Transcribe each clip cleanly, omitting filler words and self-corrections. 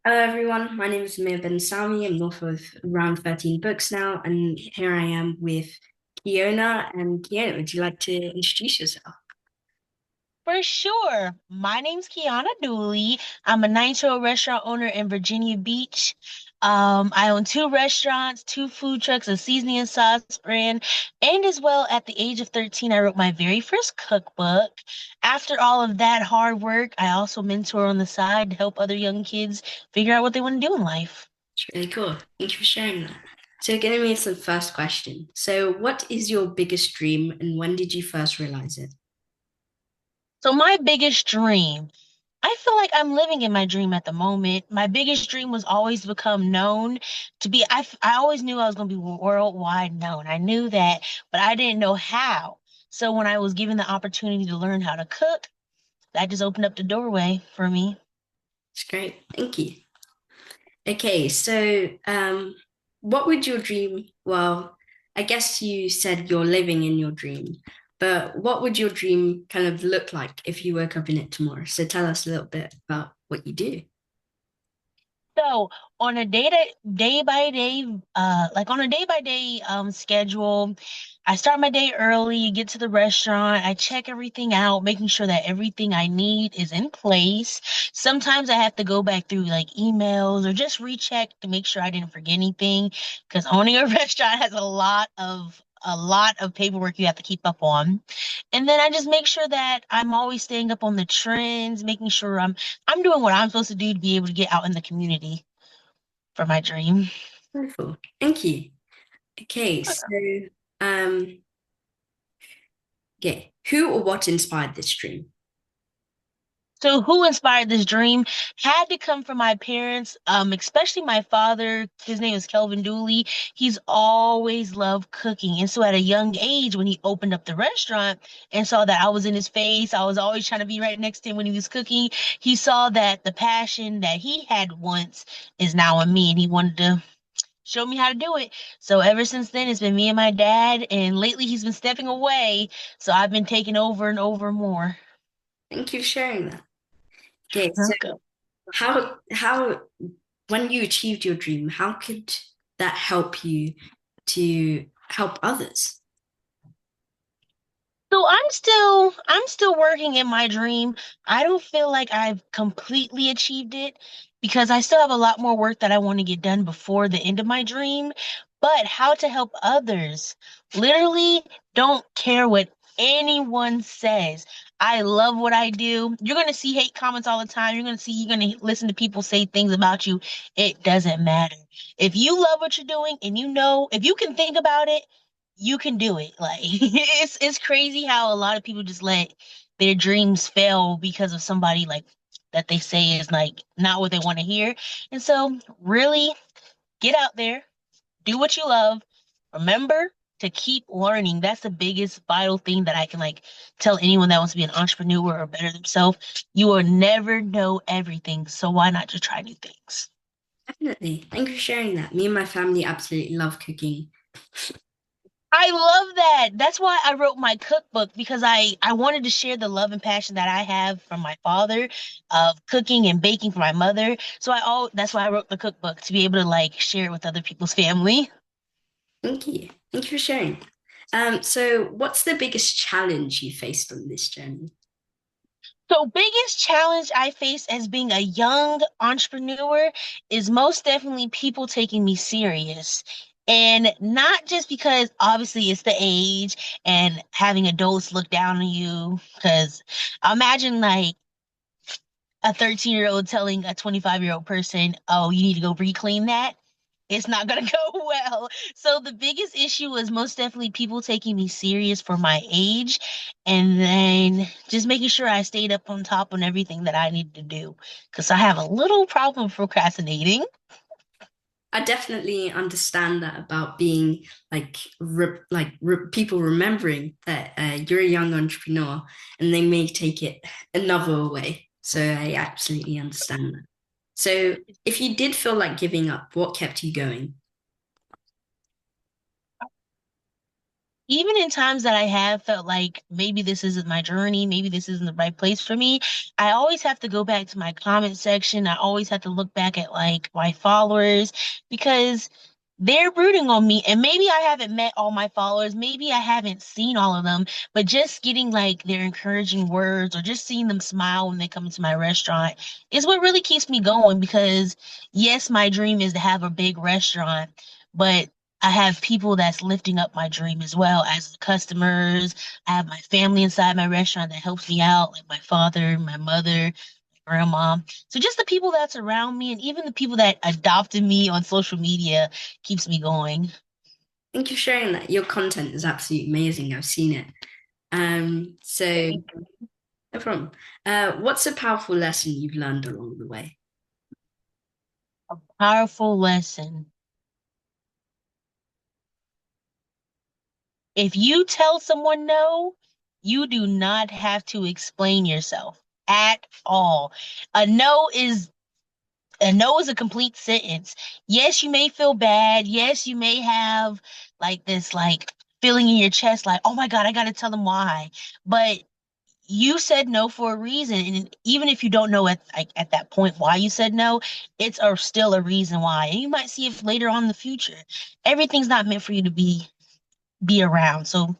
Hello everyone, my name is Mir Ben Sami. I'm author of around 13 books now, and here I am with Keona. And Keona, would you like to introduce yourself? For sure. My name's Keona Dooley. I'm a nine-year-old restaurant owner in Virginia Beach. I own two restaurants, two food trucks, a seasoning and sauce brand, and as well at the age of 13, I wrote my very first cookbook. After all of that hard work, I also mentor on the side to help other young kids figure out what they want to do in life. It's really cool. Thank you for sharing that. So, getting me to the first question. So, what is your biggest dream, and when did you first realize it? So my biggest dream. I feel like I'm living in my dream at the moment. My biggest dream was always to become known, to be, I always knew I was going to be worldwide known. I knew that, but I didn't know how. So when I was given the opportunity to learn how to cook, that just opened up the doorway for me. It's great. Thank you. Okay, so what would your dream? Well, I guess you said you're living in your dream, but what would your dream kind of look like if you woke up in it tomorrow? So tell us a little bit about what you do. So on a day by day, like on a day by day schedule, I start my day early, get to the restaurant, I check everything out, making sure that everything I need is in place. Sometimes I have to go back through like emails or just recheck to make sure I didn't forget anything, because owning a restaurant has a lot of paperwork you have to keep up on. And then I just make sure that I'm always staying up on the trends, making sure I'm doing what I'm supposed to do to be able to get out in the community for my dream. Wonderful. Thank you. Okay, so um, okay, who or what inspired this dream? So who inspired this dream had to come from my parents, especially my father. His name is Kelvin Dooley. He's always loved cooking. And so at a young age, when he opened up the restaurant and saw that I was in his face, I was always trying to be right next to him when he was cooking. He saw that the passion that he had once is now in me, and he wanted to show me how to do it. So ever since then, it's been me and my dad, and lately he's been stepping away. So I've been taking over and over more. Thank you for sharing that. Okay, so Okay. how when you achieved your dream, how could that help you to help others? So I'm still working in my dream. I don't feel like I've completely achieved it because I still have a lot more work that I want to get done before the end of my dream. But how to help others? Literally don't care what anyone says. I love what I do. You're going to see hate comments all the time. You're going to listen to people say things about you. It doesn't matter. If you love what you're doing and you know, if you can think about it, you can do it. Like it's crazy how a lot of people just let their dreams fail because of somebody like that they say is like not what they want to hear. And so really get out there, do what you love. Remember to keep learning. That's the biggest vital thing that I can like tell anyone that wants to be an entrepreneur or better themselves. You will never know everything. So why not just try new things? Definitely. Thank you for sharing that. Me and my family absolutely love cooking. I love that. That's why I wrote my cookbook because I wanted to share the love and passion that I have from my father of cooking and baking for my mother. So that's why I wrote the cookbook to be able to like share it with other people's family. Thank you. Thank you for sharing. So what's the biggest challenge you faced on this journey? So biggest challenge I face as being a young entrepreneur is most definitely people taking me serious. And not just because obviously it's the age and having adults look down on you, because imagine like a 13-year-old telling a 25-year-old person, oh, you need to go reclaim that, it's not going to go well. So the biggest issue was most definitely people taking me serious for my age and then just making sure I stayed up on top on everything that I needed to do because I have a little problem procrastinating. I definitely understand that about being people remembering that you're a young entrepreneur and they may take it another way. So I absolutely understand that. So if you did feel like giving up, what kept you going? Even in times that I have felt like maybe this isn't my journey, maybe this isn't the right place for me, I always have to go back to my comment section. I always have to look back at like my followers because they're rooting on me. And maybe I haven't met all my followers, maybe I haven't seen all of them, but just getting like their encouraging words or just seeing them smile when they come into my restaurant is what really keeps me going because yes, my dream is to have a big restaurant, but I have people that's lifting up my dream as well as the customers. I have my family inside my restaurant that helps me out, like my father, my mother, my grandma. So just the people that's around me and even the people that adopted me on social media keeps me going. Thank you for sharing that. Your content is absolutely amazing. I've seen it. So no problem. What's a powerful lesson you've learned along the way? Powerful lesson. If you tell someone no, you do not have to explain yourself at all. A no is a no is a complete sentence. Yes, you may feel bad. Yes, you may have like this like feeling in your chest like, "Oh my God, I got to tell them why." But you said no for a reason, and even if you don't know at like at that point why you said no, it's still a reason why. And you might see it later on in the future. Everything's not meant for you to be around. So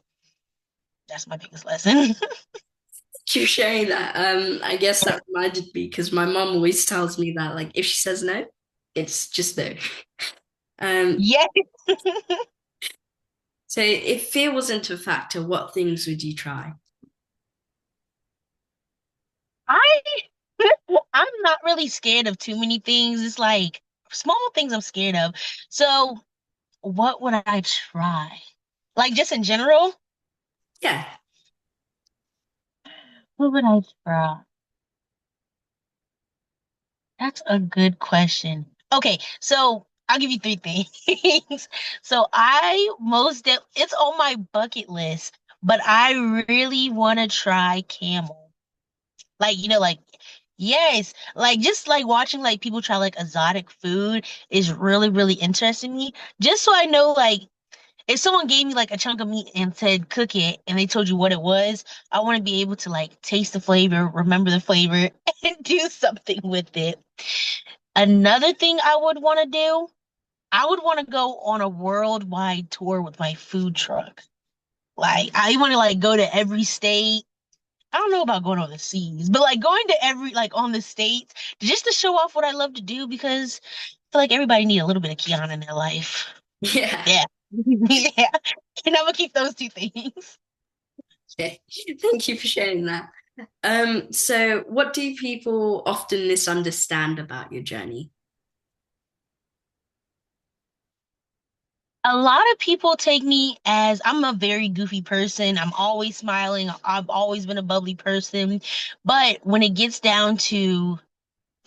that's my biggest lesson. Thank you for sharing that. I guess that reminded me because my mom always tells me that, like, if she says no, it's just no. Um, Yes, so if fear wasn't a factor, what things would you try? I I'm not really scared of too many things. It's like small things I'm scared of. So what would I try? Like just in general? Yeah, What would I try? That's a good question. Okay, so I'll give you three things. So it's on my bucket list, but I really want to try camel. Like, like yes, like just like watching like people try like exotic food is really, really interesting me. Just so I know like if someone gave me like a chunk of meat and said cook it and they told you what it was, I want to be able to like taste the flavor, remember the flavor, and do something with it. Another thing I would want to do, I would want to go on a worldwide tour with my food truck. Like I want to like go to every state. I don't know about going overseas, but like going to every like on the states just to show off what I love to do because I feel like everybody need a little bit of Keona in their life. yeah. Yeah. Yeah. And I'm gonna keep those two things. Okay. Thank you for sharing that. So what do people often misunderstand about your journey? A lot of people take me as I'm a very goofy person. I'm always smiling. I've always been a bubbly person. But when it gets down to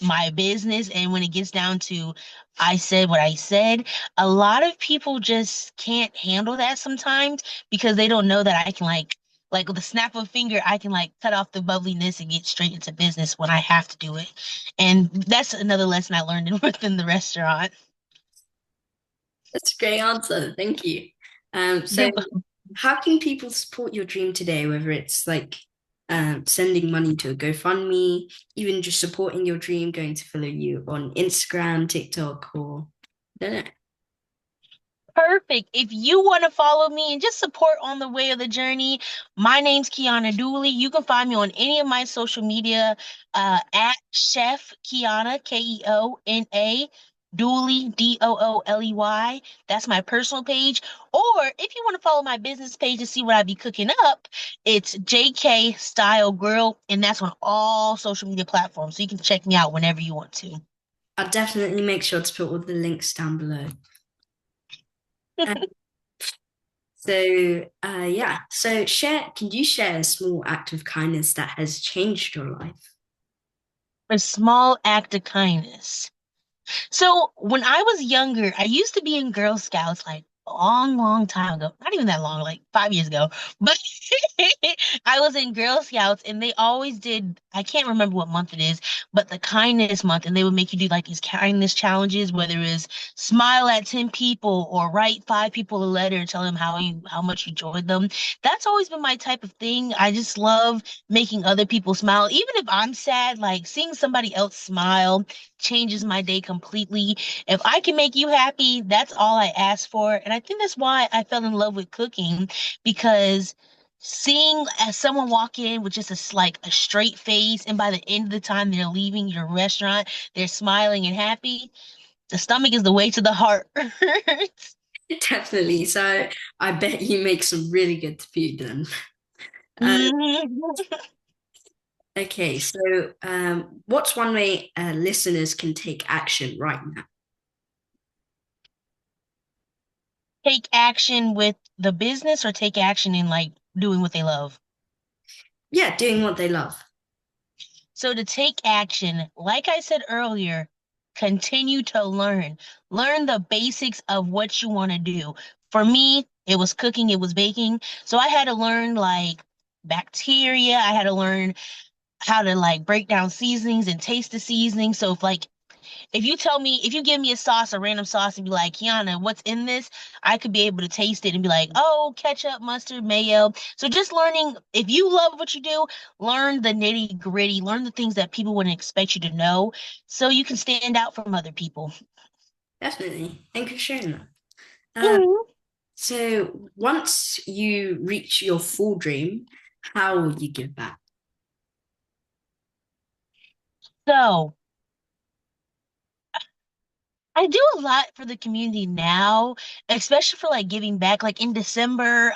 my business and when it gets down to I said what I said, a lot of people just can't handle that sometimes because they don't know that I can like with a snap of a finger, I can like cut off the bubbliness and get straight into business when I have to do it. And that's another lesson I learned within the restaurant. That's a great answer. Thank you. So You're how can people support your dream today, whether it's like sending money to a GoFundMe, even just supporting your dream, going to follow you on Instagram, TikTok, or I don't know. Perfect. If you want to follow me and just support on the way of the journey, my name's Keona Dooley. You can find me on any of my social media at Chef Keona, Keona, Dooley, Dooley. That's my personal page. Or if you want to follow my business page to see what I be cooking up, it's JK Style Grill, and that's on all social media platforms. So you can check me out whenever you want to. I'll definitely make sure to put all the links down below. Uh, yeah. So can you share a small act of kindness that has changed your life? A small act of kindness. So when I was younger, I used to be in Girl Scouts like a long, long time ago. Not even that long, like 5 years ago. But I was in Girl Scouts and they always did, I can't remember what month it is, but the kindness month, and they would make you do like these kindness challenges, whether it was smile at 10 people or write 5 people a letter and tell them how much you enjoyed them. That's always been my type of thing. I just love making other people smile. Even if I'm sad, like seeing somebody else smile changes my day completely. If I can make you happy, that's all I ask for. And I think that's why I fell in love with cooking because seeing as someone walk in with just like a straight face, and by the end of the time they're leaving your restaurant, they're smiling and happy. The stomach is the way to the heart. Definitely. So I bet you make some really good food then. Uh, Mhm. okay, so what's one way listeners can take action right now? Take action with the business or take action in like doing what they love. Yeah, doing what they love. So to take action, like I said earlier, continue to learn. Learn the basics of what you want to do. For me, it was cooking, it was baking. So I had to learn like bacteria. I had to learn how to like break down seasonings and taste the seasoning. So if you tell me, if you give me a sauce, a random sauce, and be like, Keona, what's in this? I could be able to taste it and be like, oh, ketchup, mustard, mayo. So just learning, if you love what you do, learn the nitty gritty, learn the things that people wouldn't expect you to know so you can stand out from other people. Definitely. Thank you for sharing that. Uh, Mhm. so once you reach your full dream, how will you give back? So I do a lot for the community now, especially for like giving back. Like in December,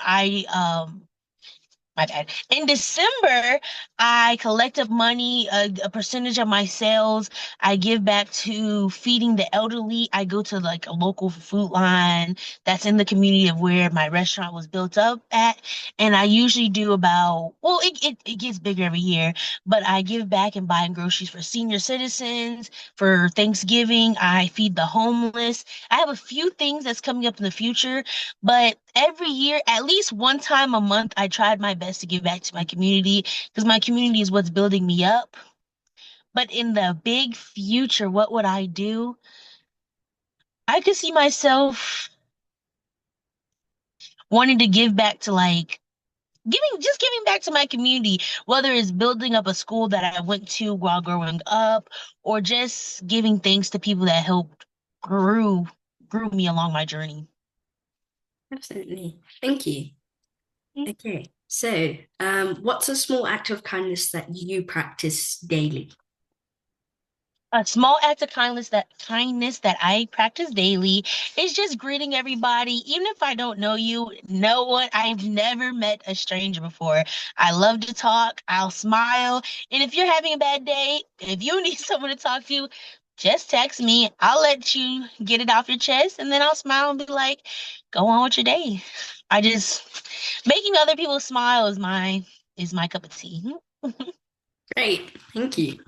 my bad. In December, I collect up money, a percentage of my sales. I give back to feeding the elderly. I go to like a local food line that's in the community of where my restaurant was built up at. And I usually do about, well, it gets bigger every year, but I give back and buy groceries for senior citizens. For Thanksgiving, I feed the homeless. I have a few things that's coming up in the future, but every year, at least one time a month, I tried my best to give back to my community because my community is what's building me up. But in the big future, what would I do? I could see myself wanting to give back to like giving back to my community, whether it's building up a school that I went to while growing up, or just giving thanks to people that helped grew grew me along my journey. Absolutely. Thank you. Okay. So, what's a small act of kindness that you practice daily? A small act of kindness that I practice daily is just greeting everybody, even if I don't know you. Know what? I've never met a stranger before. I love to talk. I'll smile, and if you're having a bad day, if you need someone to talk to, just text me. I'll let you get it off your chest, and then I'll smile and be like, "Go on with your day." I just making other people smile is my cup of tea. Great. Thank you.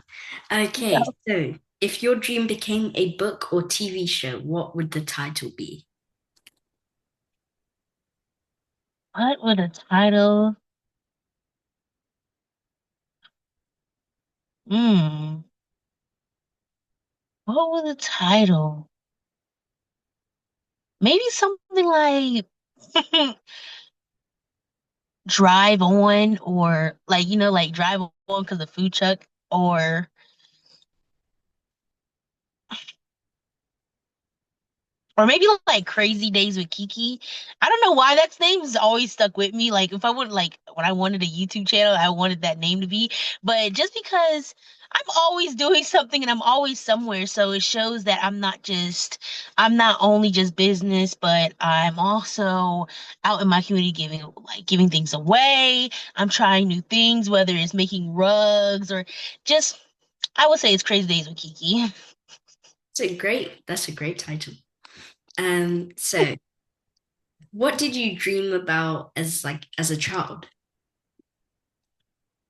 Okay. So, if your dream became a book or TV show, what would the title be? What would a title? Hmm. What was the title? Maybe something like Drive On, or like, like Drive On because the food truck, or maybe like Crazy Days with Kiki. I don't know why that name has always stuck with me. Like if I would like when I wanted a YouTube channel, I wanted that name to be. But just because I'm always doing something and I'm always somewhere, so it shows that I'm not only just business, but I'm also out in my community giving things away. I'm trying new things, whether it's making rugs or just I would say it's Crazy Days with Kiki. That's a great title. So what did you dream about as a child?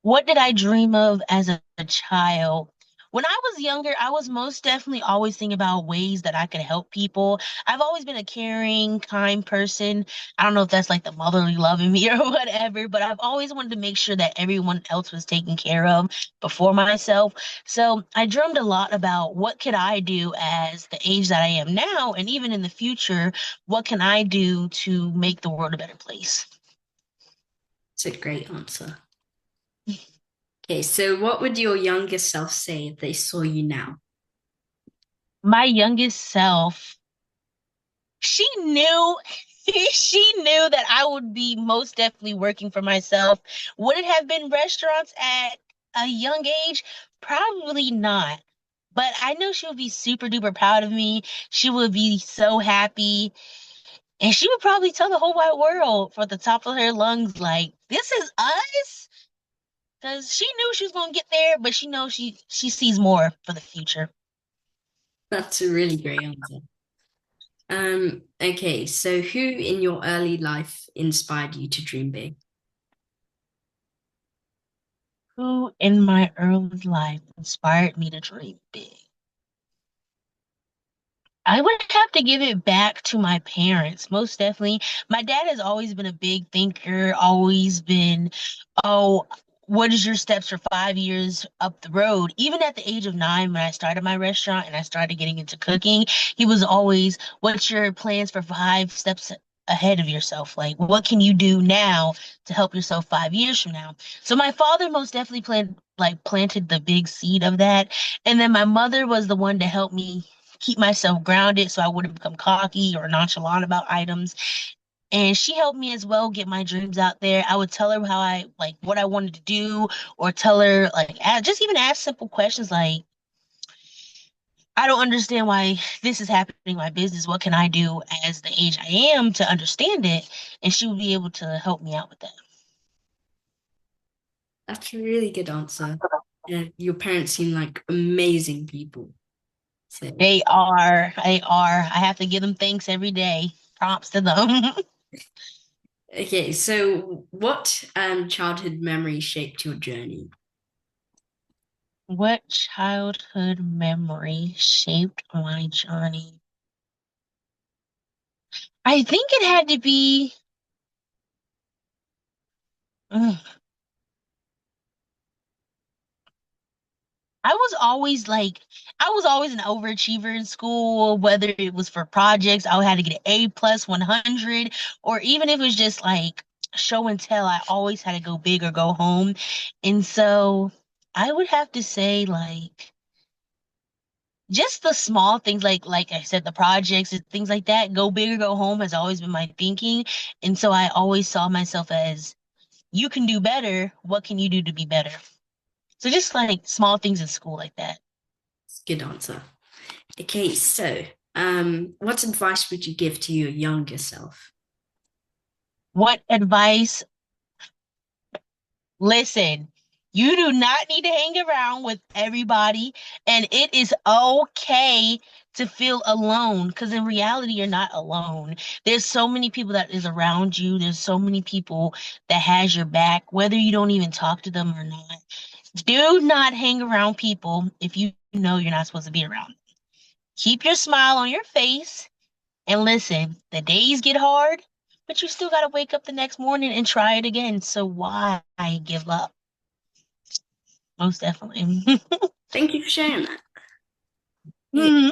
What did I dream of as a child? When I was younger, I was most definitely always thinking about ways that I could help people. I've always been a caring, kind person. I don't know if that's like the motherly love in me or whatever, but I've always wanted to make sure that everyone else was taken care of before myself. So I dreamed a lot about what could I do as the age that I am now, and even in the future, what can I do to make the world a better place? It's a great answer. Okay, so what would your younger self say if they saw you now? My youngest self, she knew she knew that I would be most definitely working for myself. Would it have been restaurants at a young age? Probably not. But I know she would be super duper proud of me. She would be so happy. And she would probably tell the whole wide world for the top of her lungs, like, this is us. Because she knew she was gonna get there, but she knows she sees more for the future. That's a really great answer. Okay, so who in your early life inspired you to dream big? Who in my early life inspired me to dream big? I would have to give it back to my parents, most definitely. My dad has always been a big thinker, always been, oh, what is your steps for 5 years up the road? Even at the age of 9, when I started my restaurant and I started getting into cooking, he was always, what's your plans for 5 steps ahead of yourself? Like, what can you do now to help yourself 5 years from now? So my father most definitely planted the big seed of that. And then my mother was the one to help me keep myself grounded so I wouldn't become cocky or nonchalant about items. And she helped me as well get my dreams out there. I would tell her how I like what I wanted to do, or tell her like just even ask simple questions like, I don't understand why this is happening in my business. What can I do as the age I am to understand it? And she would be able to help me out with that. That's a really good answer. Yeah, your parents seem like amazing people. So, They are. I have to give them thanks every day. Props to them. okay, so what childhood memory shaped your journey? What childhood memory shaped my journey? I think it had to be. mm, I was always an overachiever in school, whether it was for projects, I had to get an A plus 100, or even if it was just like show and tell, I always had to go big or go home. And so I would have to say, like, just the small things, like I said, the projects and things like that, go big or go home has always been my thinking. And so I always saw myself as, you can do better. What can you do to be better? So just like small things in school like that. It's a good answer. Okay, so what advice would you give to your younger self? What advice? Listen, you do not need to hang around with everybody, and it is okay to feel alone because in reality, you're not alone. There's so many people that is around you. There's so many people that has your back, whether you don't even talk to them or not. Do not hang around people if you know you're not supposed to be around. Keep your smile on your face. And listen, the days get hard, but you still got to wake up the next morning and try it again. So why give up? Most definitely. Thank you for sharing that. Okay, Mhm.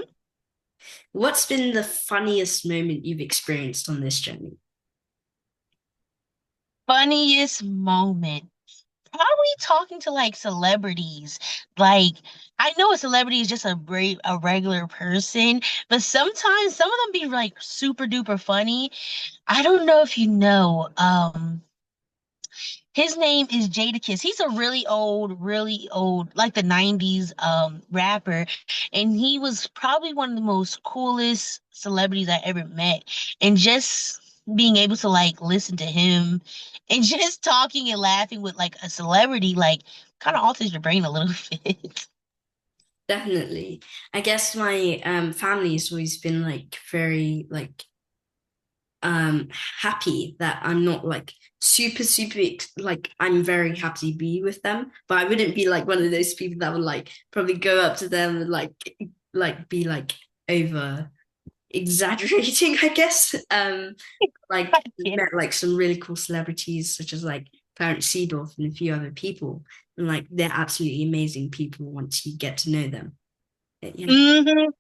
what's been the funniest moment you've experienced on this journey? Funniest moment. Probably talking to like celebrities. Like, I know a celebrity is just a regular person, but sometimes some of them be like super duper funny. I don't know if you know. His name is Jadakiss. He's a really old, like the 90s rapper. And he was probably one of the most coolest celebrities I ever met. And just being able to like listen to him and just talking and laughing with like a celebrity, like kind of alters your brain a little bit. Definitely. I guess my family has always been like very like happy that I'm not like super like I'm very happy to be with them, but I wouldn't be like one of those people that would like probably go up to them and like be like over exaggerating, I guess. I Like get met like some really cool celebrities such as like Clarence Seedorf and a few other people, and like they're absolutely amazing people once you get to know them. Yeah, it.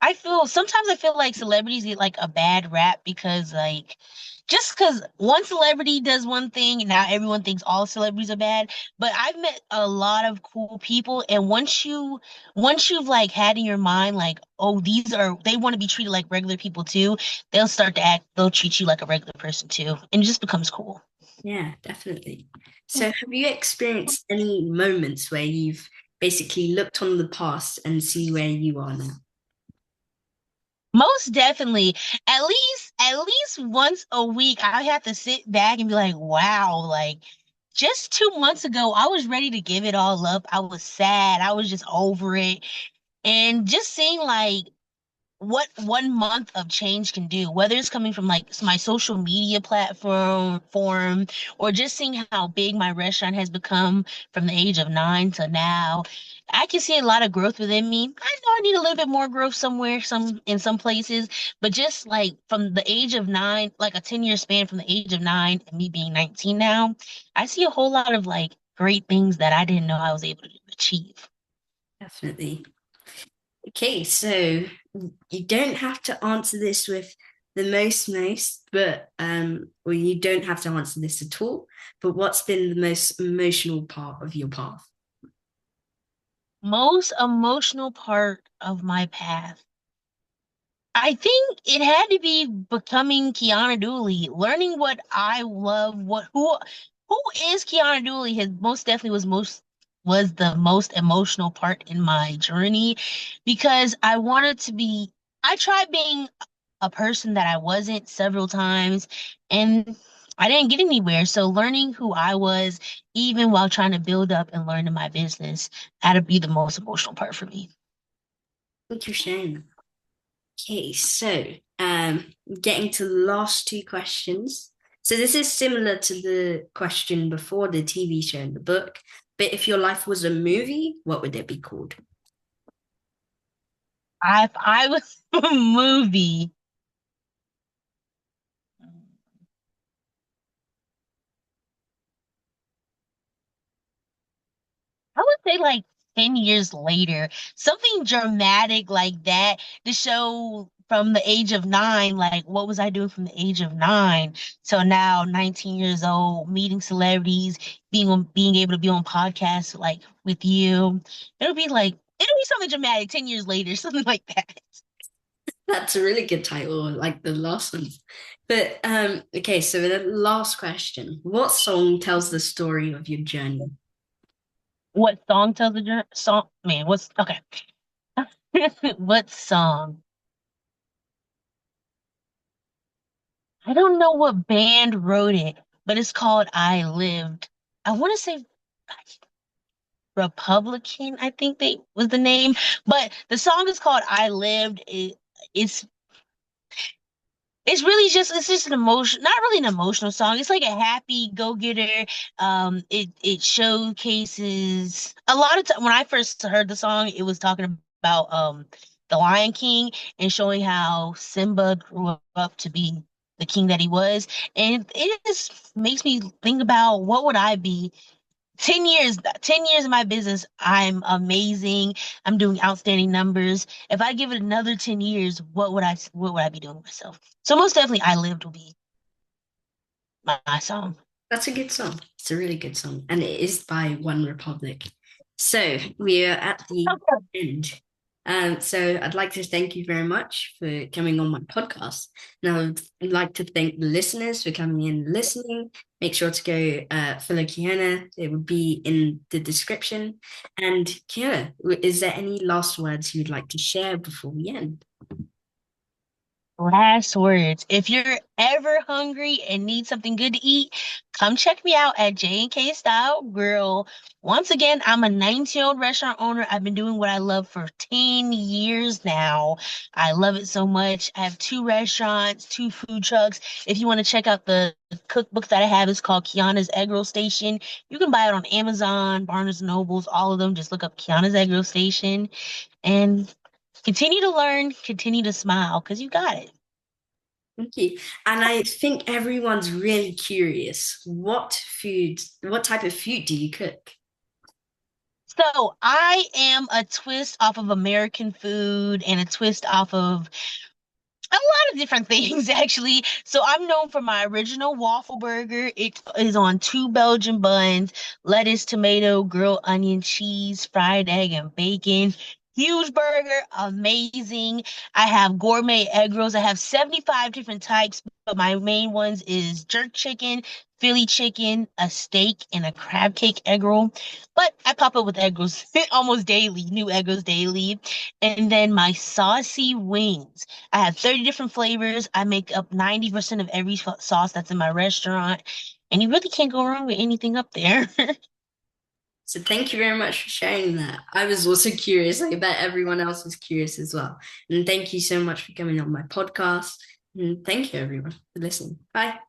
I feel like celebrities get like a bad rap because like just because one celebrity does one thing, now everyone thinks all celebrities are bad. But I've met a lot of cool people, and once you've like had in your mind like, oh, they want to be treated like regular people too, they'll treat you like a regular person too, and it just becomes cool. yeah, definitely. So have you experienced any moments where you've basically looked on the past and see where you are now? Most definitely. At least once a week, I have to sit back and be like, wow, like just 2 months ago, I was ready to give it all up. I was sad. I was just over it. And just seeing like what 1 month of change can do, whether it's coming from like my social media platform form or just seeing how big my restaurant has become from the age of 9 to now. I can see a lot of growth within me. I know I need a little bit more growth somewhere, some places, but just like from the age of 9, like a 10-year span from the age of 9 and me being 19 now, I see a whole lot of like great things that I didn't know I was able to achieve. Definitely. Okay, so you don't have to answer this with the most, but or you don't have to answer this at all. But what's been the most emotional part of your path? Most emotional part of my path. I think it had to be becoming Keona Dooley, learning what I love, who is Keona Dooley has most definitely was the most emotional part in my journey because I tried being a person that I wasn't several times and I didn't get anywhere. So learning who I was, even while trying to build up and learn in my business, had to be the most emotional part for me. Thank you for sharing. Okay, so getting to the last two questions. So this is similar to the question before the TV show and the book, but if your life was a movie, what would it be called? If I was a movie, I would say like 10 years later, something dramatic like that to show from the age of 9, like what was I doing from the age of 9 so now 19 years old, meeting celebrities, being able to be on podcasts like with you. It'll be something dramatic 10 years later, something like that. That's a really good title, like the last one. But okay, so the last question. What song tells the story of your journey? What song tells the song? Man, what's okay. What song? I don't know what band wrote it, but it's called I Lived. I want to say Republican, I think they was the name, but the song is called I Lived. It's it's just an emotion, not really an emotional song. It's like a happy go-getter. It showcases a lot of time when I first heard the song, it was talking about the Lion King and showing how Simba grew up to be the king that he was. And it just makes me think about what would I be 10 years in my business, I'm amazing. I'm doing outstanding numbers. If I give it another 10 years, what would I be doing with myself? So most definitely I lived will be my song. That's a good song. It's a really good song. And it is by One Republic. So we are at the end. So I'd like to thank you very much for coming on my podcast. Now I'd like to thank the listeners for coming in and listening. Make sure to go follow Keona. It would be in the description. And Keona, is there any last words you'd like to share before we end? Last words. If you're ever hungry and need something good to eat, come check me out at J&K Style Grill. Once again, I'm a 19-year-old restaurant owner. I've been doing what I love for 10 years now. I love it so much. I have two restaurants, two food trucks. If you want to check out the cookbook that I have, it's called Keona's Egg Roll Station. You can buy it on Amazon, Barnes& and Nobles, all of them. Just look up Keona's Egg Roll Station and continue to learn, continue to smile, because you got it. Thank you. And I think everyone's really curious. What type of food do you cook? So I am a twist off of American food and a twist off of a lot of different things, actually. So I'm known for my original waffle burger. It is on two Belgian buns, lettuce, tomato, grilled onion, cheese, fried egg, and bacon. Huge burger, amazing. I have gourmet egg rolls. I have 75 different types, but my main ones is jerk chicken, Philly chicken, a steak, and a crab cake egg roll. But I pop up with egg rolls almost daily, new egg rolls daily. And then my saucy wings. I have 30 different flavors. I make up 90% of every sauce that's in my restaurant. And you really can't go wrong with anything up there. So thank you very much for sharing that. I was also curious. I bet everyone else was curious as well. And thank you so much for coming on my podcast. And thank you everyone for listening. Bye.